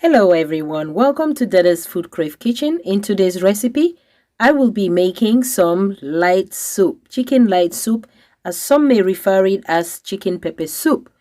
Hello everyone, welcome to Dada's FoodCrave kitchen. In today's recipe, I will be making some light soup, chicken light soup, as some may refer it as chicken pepper soup.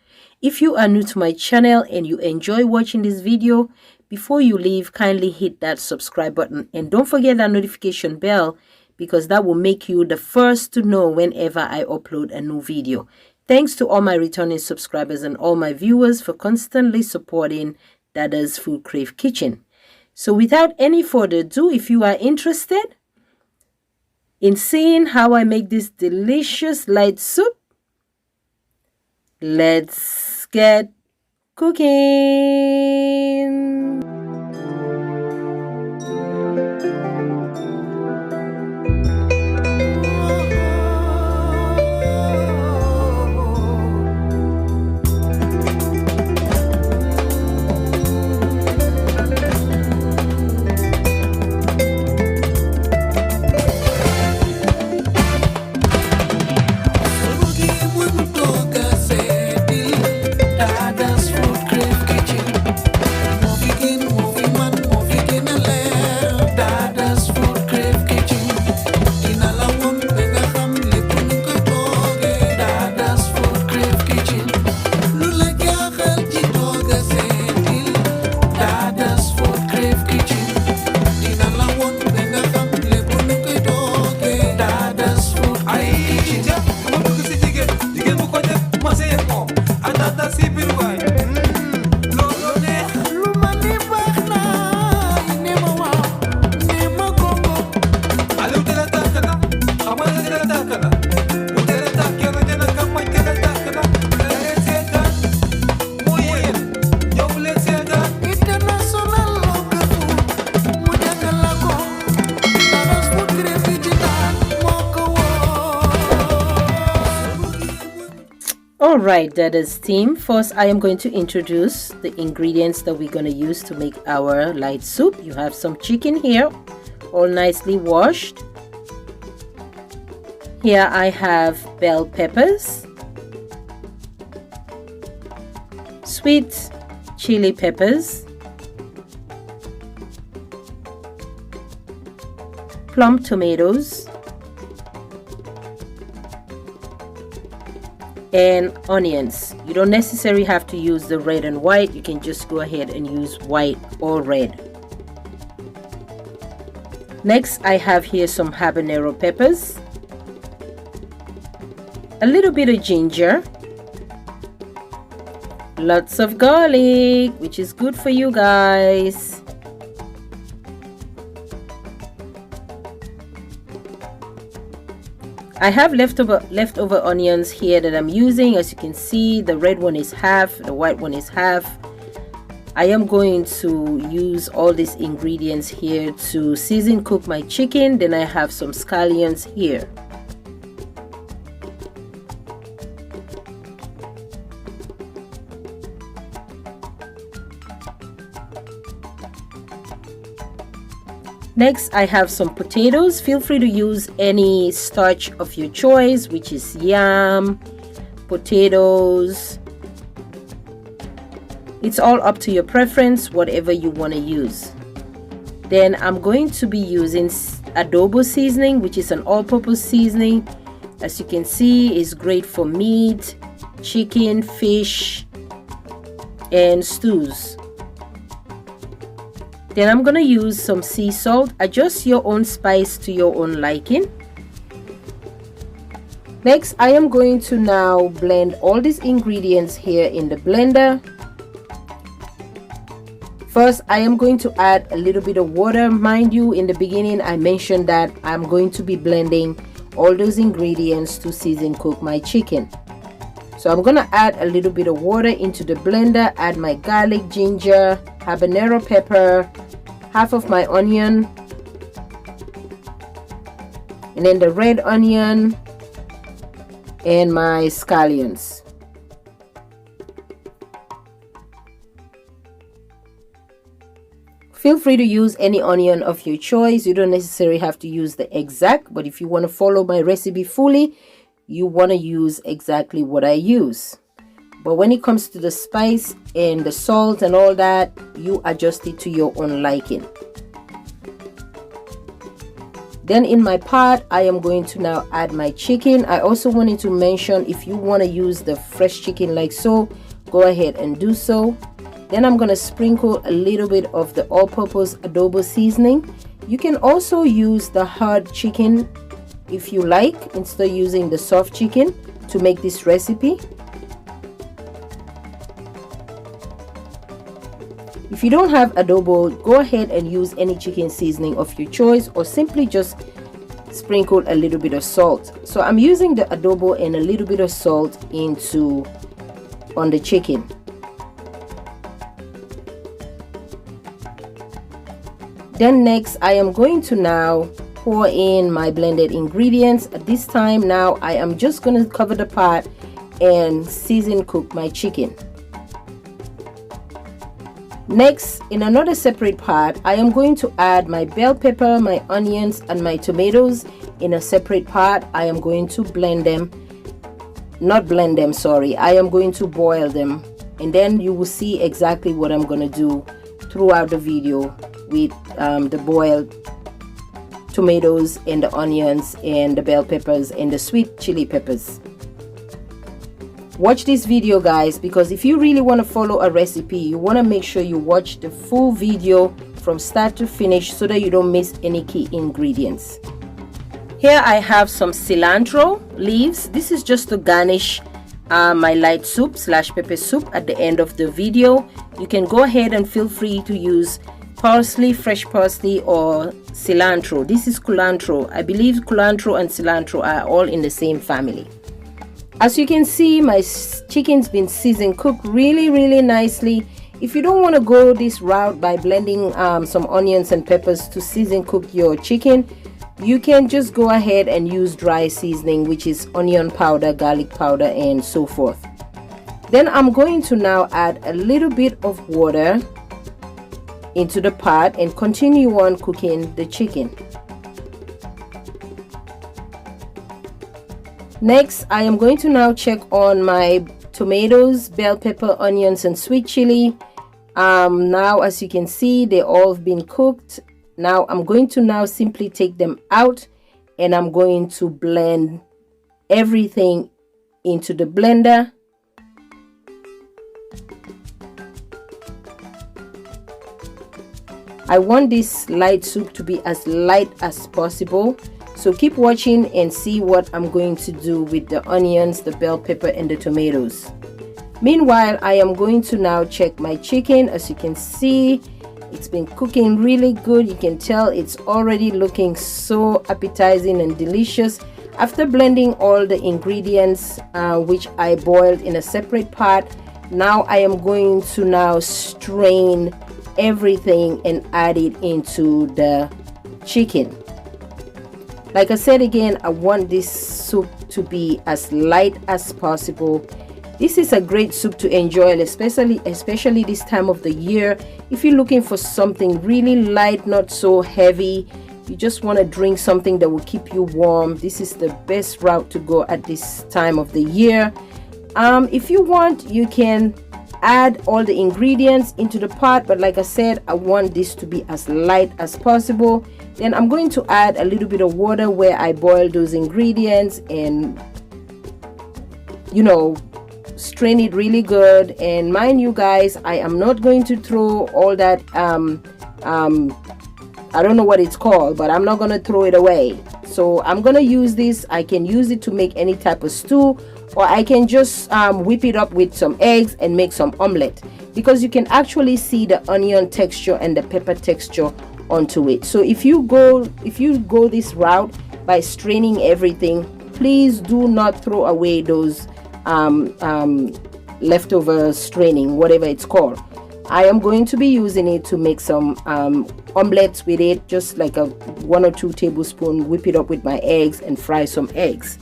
If you are new to my channel and you enjoy watching this video, before you leave, kindly hit that subscribe button and don't forget that notification bell because that will make you the first to know whenever I upload a new video. Thanks to all my returning subscribers and all my viewers for constantly supporting Dada's FoodCrave kitchen. So without any further ado, if you are interested in seeing how I make this delicious light soup, let's get cooking. Alright, Dada's team. First, I am going to introduce the ingredients that we're going to use to make our light soup. You have some chicken here, all nicely washed. Here I have bell peppers, sweet chili peppers, plum tomatoes, and onions. You don't necessarily have to use the red and white. You can just go ahead and use white or red. Next, I have here some habanero peppers, a little bit of ginger, lots of garlic, which is good for you guys. I have leftover onions here that I'm using. As you can see, the red one is half, the white one is half. I am going to use all these ingredients here to season cook my chicken. Then I have some scallions here. Next, I have some potatoes. Feel free to use any starch of your choice, which is yam, potatoes. It's all up to your preference, whatever you want to use. Then I'm going to be using adobo seasoning, which is an all-purpose seasoning. As you can see, it's great for meat, chicken, fish, and stews. Then I'm going to use some sea salt. Adjust your own spice to your own liking. Next, I am going to now blend all these ingredients here in the blender. First, I am going to add a little bit of water. Mind you, in the beginning, I mentioned that I'm going to be blending all those ingredients to season cook my chicken. So I'm going to add a little bit of water into the blender, add my garlic, ginger, habanero pepper, half of my onion, and then the red onion and my scallions. Feel free to use any onion of your choice. You don't necessarily have to use the exact, but if you want to follow my recipe fully, you want to use exactly what I use. but when it comes to the spice and the salt and all that, you adjust it to your own liking. Then in my pot, I am going to now add my chicken. I also wanted to mention, if you want to use the fresh chicken like so, go ahead and do so. Then I'm going to sprinkle a little bit of the all-purpose adobo seasoning. You can also use the hard chicken if you like, instead of using the soft chicken to make this recipe. If you don't have adobo, go ahead and use any chicken seasoning of your choice, or simply just sprinkle a little bit of salt. So I'm using the adobo and a little bit of salt on the chicken. Then next, I am going to now pour in my blended ingredients. At this time now, I am just going to cover the pot and season cook my chicken. Next, in another separate pot, I am going to add my bell pepper, my onions, and my tomatoes in a separate pot. I am going to I am going to boil them, and then you will see exactly what I'm going to do throughout the video with the boiled tomatoes and the onions and the bell peppers and the sweet chili peppers. Watch this video, guys, because if you really want to follow a recipe, you want to make sure you watch the full video from start to finish so that you don't miss any key ingredients. Here I have some cilantro leaves. This is just to garnish my light soup / pepper soup at the end of the video. You can go ahead and feel free to use parsley, fresh parsley, or cilantro. This is culantro. I believe culantro and cilantro are all in the same family. As you can see, my chicken's been seasoned cooked really nicely. If you don't want to go this route by blending some onions and peppers to season cook your chicken, you can just go ahead and use dry seasoning, which is onion powder, garlic powder, and so forth. Then I'm going to now add a little bit of water into the pot and continue on cooking the chicken. Next, I am going to now check on my tomatoes, bell pepper, onions, and sweet chili. Now, as you can see, they all have been cooked. Now, I'm going to now simply take them out, and I'm going to blend everything into the blender. I want this light soup to be as light as possible. So keep watching and see what I'm going to do with the onions, the bell pepper, and the tomatoes. Meanwhile, I am going to now check my chicken. As you can see, it's been cooking really good. You can tell it's already looking so appetizing and delicious. After blending all the ingredients, which I boiled in a separate pot, now I am going to now strain everything and add it into the chicken. Like I said again, I want this soup to be as light as possible. This is a great soup to enjoy, especially this time of the year. If you're looking for something really light, not so heavy, you just want to drink something that will keep you warm, this is the best route to go at this time of the year. If you want, you can add all the ingredients into the pot, but like I said, I want this to be as light as possible. Then I'm going to add a little bit of water where I boil those ingredients and, you know, strain it really good. And mind you guys, I am not going to throw all that I don't know what it's called, but I'm not going to throw it away. So I'm going to use this. I can use it to make any type of stew, or I can just whip it up with some eggs and make some omelette, because you can actually see the onion texture and the pepper texture onto it. So if you go this route by straining everything, please do not throw away those leftover straining, whatever it's called. I am going to be using it to make some omelettes with it, just like a 1 or 2 tablespoons, whip it up with my eggs and fry some eggs.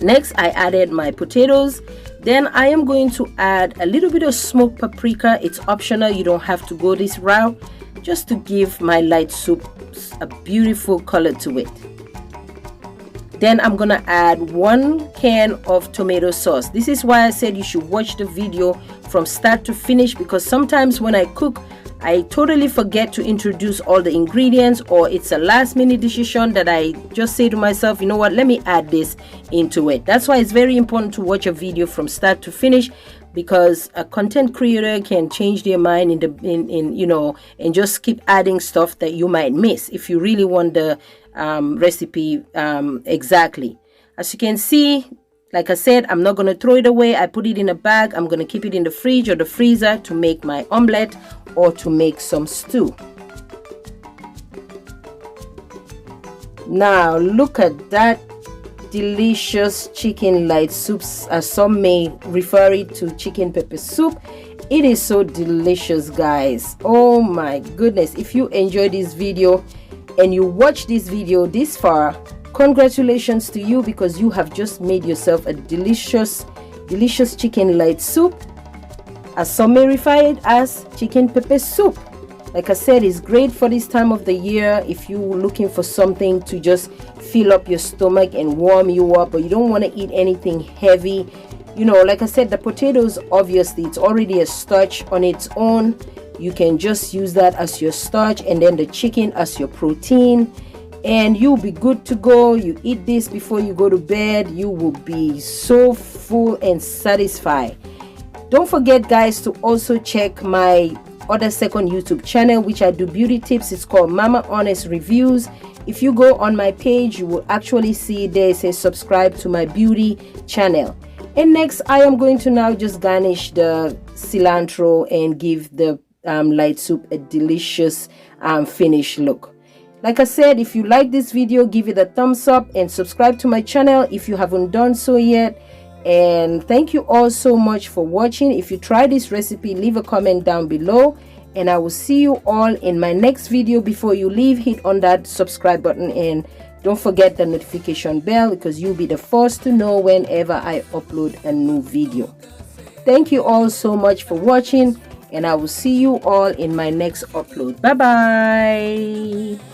Next, I added my potatoes. Then I am going to add a little bit of smoked paprika. It's optional, you don't have to go this route, just to give my light soup a beautiful color to it. Then I'm gonna add 1 can of tomato sauce. This is why I said you should watch the video from start to finish, because sometimes when I cook I totally forget to introduce all the ingredients, or it's a last minute decision that I just say to myself, you know what, let me add this into it. That's why it's very important to watch a video from start to finish, because a content creator can change their mind in you know, and just keep adding stuff that you might miss if you really want the recipe exactly. As you can see, like I said, I'm not going to throw it away. I put it in a bag. I'm going to keep it in the fridge or the freezer to make my omelette or to make some stew. Now look at that delicious chicken light soups, as some may refer it to chicken pepper soup. It is so delicious, guys. Oh my goodness. If you enjoyed this video and you watch this video this far, congratulations to you, because you have just made yourself a delicious chicken light soup, as some may refer it as chicken pepper soup. Like I said, it's great for this time of the year if you're looking for something to just fill up your stomach and warm you up, but you don't want to eat anything heavy. You know, like I said, the potatoes, obviously it's already a starch on its own. You can just use that as your starch, and then the chicken as your protein, and you'll be good to go. You eat this before you go to bed, you will be so full and satisfied. Don't forget, guys, to also check my other second YouTube channel, which I do beauty tips. It's called Mama Honest Reviews. If you go on my page, you will actually see there it says subscribe to my beauty channel. And next, I am going to now just garnish the cilantro and give the light soup a delicious finished look. Like I said, if you like this video, give it a thumbs up and subscribe to my channel if you haven't done so yet. And thank you all so much for watching. If you try this recipe, leave a comment down below, and I will see you all in my next video. Before you leave, hit on that subscribe button and don't forget the notification bell, because you'll be the first to know whenever I upload a new video. Thank you all so much for watching, and I will see you all in my next upload. Bye bye.